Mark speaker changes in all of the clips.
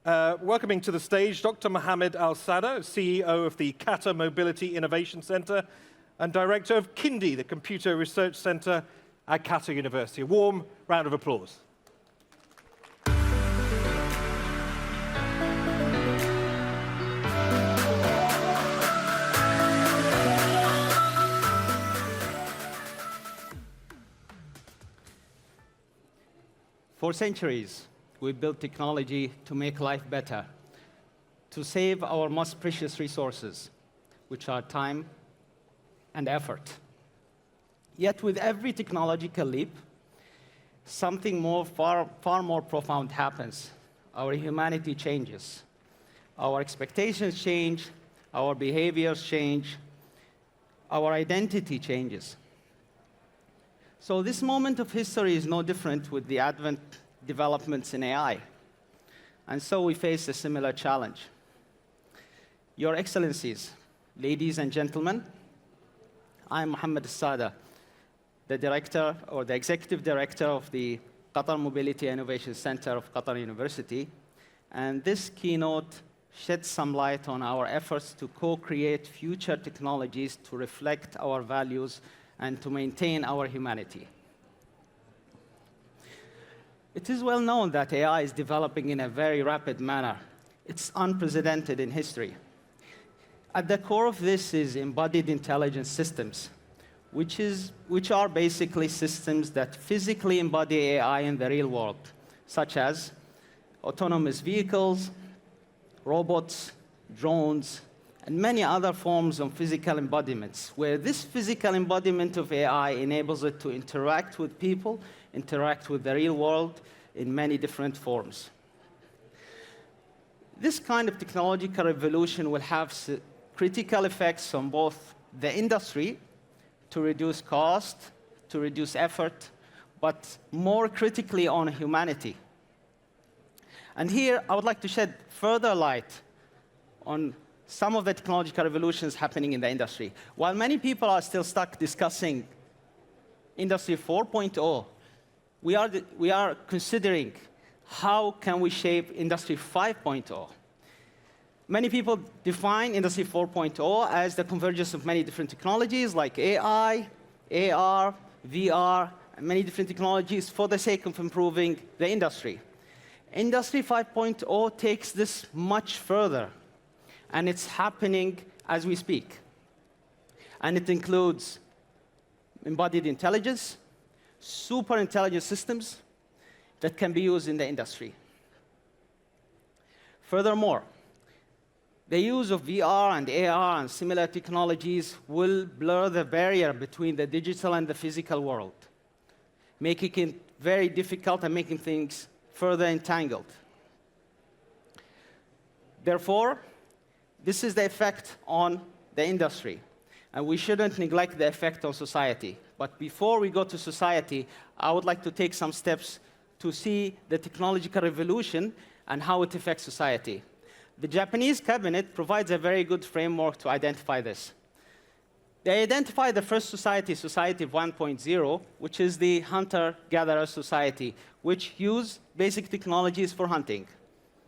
Speaker 1: Welcoming to the stage Dr. Mohammed Al-Sada, CEO of the Qatar Mobility Innovation Center and Director of Kindi, the Computer Research Center at Qatar University. A warm round of applause.
Speaker 2: For centuries, we built technology to make life better, to save our most precious resources, which are time and effort. Yet with every technological leap, something far more profound happens. Our humanity changes. Our expectations change, our behaviors change, our identity changes. So this moment of history is no different with the advent developments in AI. And so we face a similar challenge. Your Excellencies, ladies and gentlemen, I'm Mohammed Al-Sada, the director or the executive director of the Qatar Mobility Innovation Center of Qatar University. And this keynote sheds some light on our efforts to co-create future technologies to reflect our values and to maintain our humanity. It is well known that AI is developing in a very rapid manner. It's unprecedented in history. At the core of this is embodied intelligence systems, which are basically systems that physically embody AI in the real world, such as autonomous vehicles, robots, drones, and many other forms of physical embodiments, where this physical embodiment of AI enables it to interact with people, interact with the real world in many different forms. This kind of technological revolution will have critical effects on both the industry, to reduce cost, to reduce effort, but more critically on humanity. And here, I would like to shed further light on some of the technological revolutions happening in the industry. While many people are still stuck discussing Industry 4.0, we are considering how can we shape Industry 5.0. Many people define Industry 4.0 as the convergence of many different technologies like AI, AR, VR, and many different technologies for the sake of improving the industry. Industry 5.0 takes this much further, and it's happening as we speak. And it includes embodied intelligence, super intelligent systems that can be used in the industry. Furthermore, the use of VR and AR and similar technologies will blur the barrier between the digital and the physical world, making it very difficult and making things further entangled. Therefore, this is the effect on the industry, and we shouldn't neglect the effect on society. But before we go to society, I would like to take some steps to see the technological revolution and how it affects society. The Japanese cabinet provides a very good framework to identify this. They identified the first society, Society 1.0, which is the hunter-gatherer society, which use basic technologies for hunting,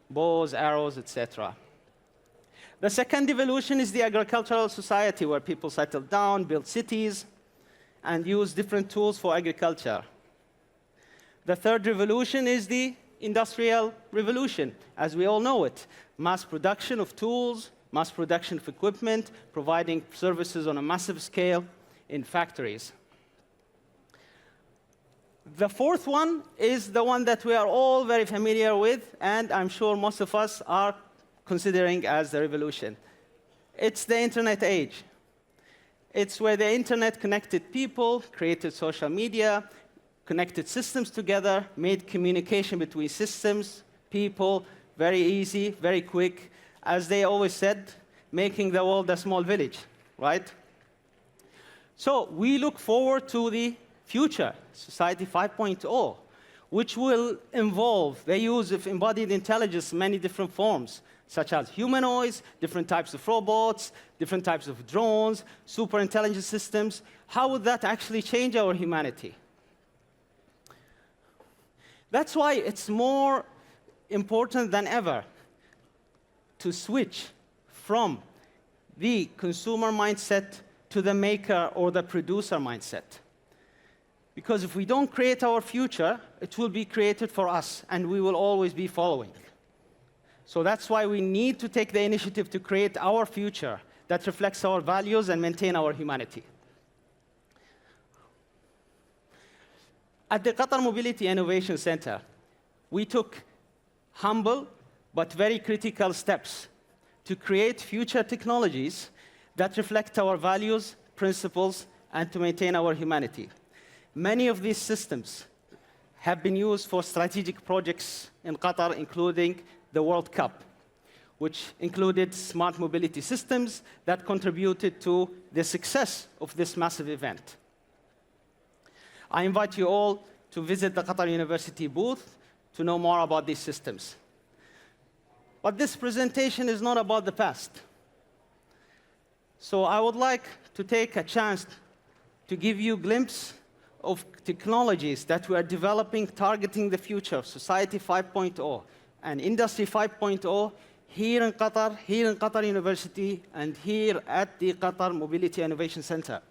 Speaker 2: bows, arrows, etc. The second evolution is the agricultural society, where people settle down, build cities, and use different tools for agriculture. The third revolution is the industrial revolution, as we all know it. Mass production of tools, mass production of equipment, providing services on a massive scale in factories. The fourth one is the one that we are all very familiar with, and I'm sure most of us are considering as the revolution. It's the internet age. It's where the internet connected people, created social media, connected systems together, made communication between systems, people, very easy, very quick. As they always said, making the world a small village, right? So we look forward to the future, Society 5.0, which will involve the use of embodied intelligence in many different forms, such as humanoids, different types of robots, different types of drones, super intelligent systems. How would that actually change our humanity? That's why it's more important than ever to switch from the consumer mindset to the maker or the producer mindset. Because if we don't create our future, it will be created for us, and we will always be following. So that's why we need to take the initiative to create our future that reflects our values and maintain our humanity. At the Qatar Mobility Innovation Center, we took humble but very critical steps to create future technologies that reflect our values, principles, and to maintain our humanity. Many of these systems have been used for strategic projects in Qatar, including the World Cup, which included smart mobility systems that contributed to the success of this massive event. I invite you all to visit the Qatar University booth to know more about these systems. But this presentation is not about the past. So I would like to take a chance to give you a glimpse of technologies that we are developing targeting the future of Society 5.0 and Industry 5.0 here in Qatar University, and here at the Qatar Mobility Innovation Center.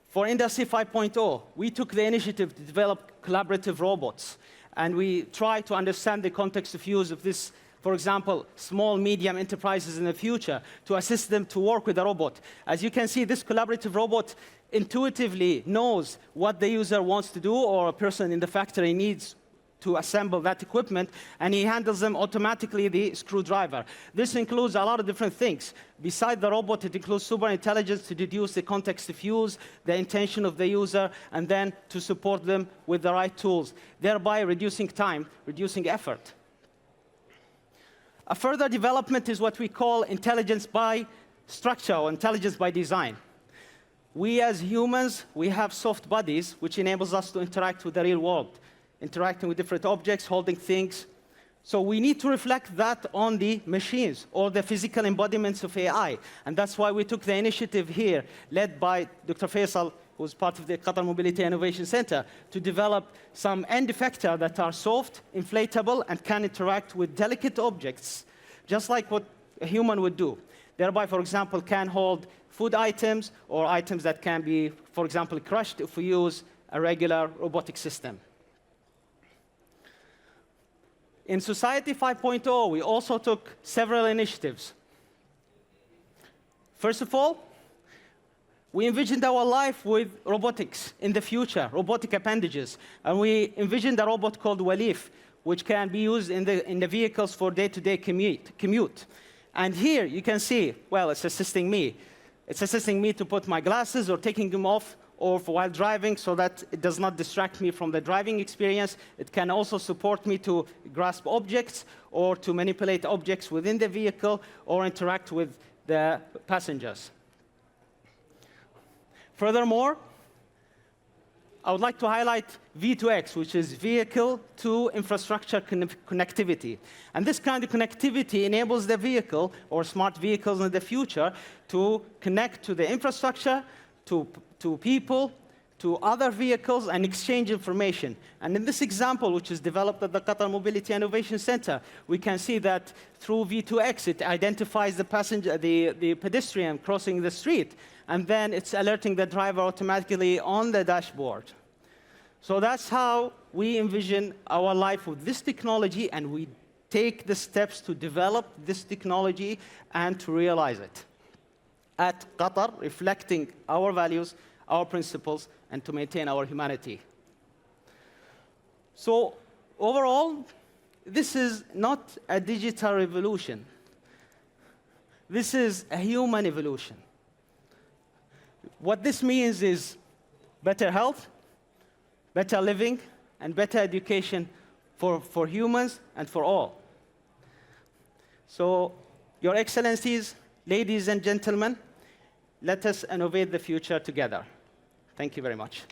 Speaker 2: For Industry 5.0, we took the initiative to develop collaborative robots, and we try to understand the context of use of this, for example, small, medium enterprises in the future, to assist them to work with a robot. As you can see, this collaborative robot intuitively knows what the user wants to do or a person in the factory needs to assemble that equipment, and he handles them automatically, the screwdriver. This includes a lot of different things. Beside the robot, it includes super intelligence to deduce the context of use, the intention of the user, and then to support them with the right tools, thereby reducing time, reducing effort. A further development is what we call intelligence by structure, or intelligence by design. We as humans, we have soft bodies, which enables us to interact with the real world, interacting with different objects, holding things. So we need to reflect that on the machines or the physical embodiments of AI. And that's why we took the initiative here, led by Dr. Faisal, who's part of the Qatar Mobility Innovation Center, to develop some end effectors that are soft, inflatable, and can interact with delicate objects, just like what a human would do. Thereby, for example, can hold food items or items that can be, for example, crushed if we use a regular robotic system. In Society 5.0, we also took several initiatives. First of all, we envisioned our life with robotics in the future, robotic appendages. And we envisioned a robot called Walif, which can be used in the vehicles for day-to-day commute. And here you can see, well, it's assisting me. It's assisting me to put my glasses or taking them off or while driving so that it does not distract me from the driving experience. It can also support me to grasp objects or to manipulate objects within the vehicle or interact with the passengers. Furthermore, I would like to highlight V2X, which is Vehicle to Infrastructure Connectivity. And this kind of connectivity enables the vehicle, or smart vehicles in the future, to connect to the infrastructure, to people, to other vehicles, and exchange information. And in this example, which is developed at the Qatar Mobility Innovation Center, we can see that through V2X, it identifies the passenger, the pedestrian crossing the street, and then it's alerting the driver automatically on the dashboard. So that's how we envision our life with this technology, and we take the steps to develop this technology and to realize it at Qatar, reflecting our values, our principles, and to maintain our humanity. So overall, this is not a digital revolution. This is a human evolution. What this means is better health, better living, and better education for humans and for all. So, Your Excellencies, ladies and gentlemen, let us innovate the future together. Thank you very much.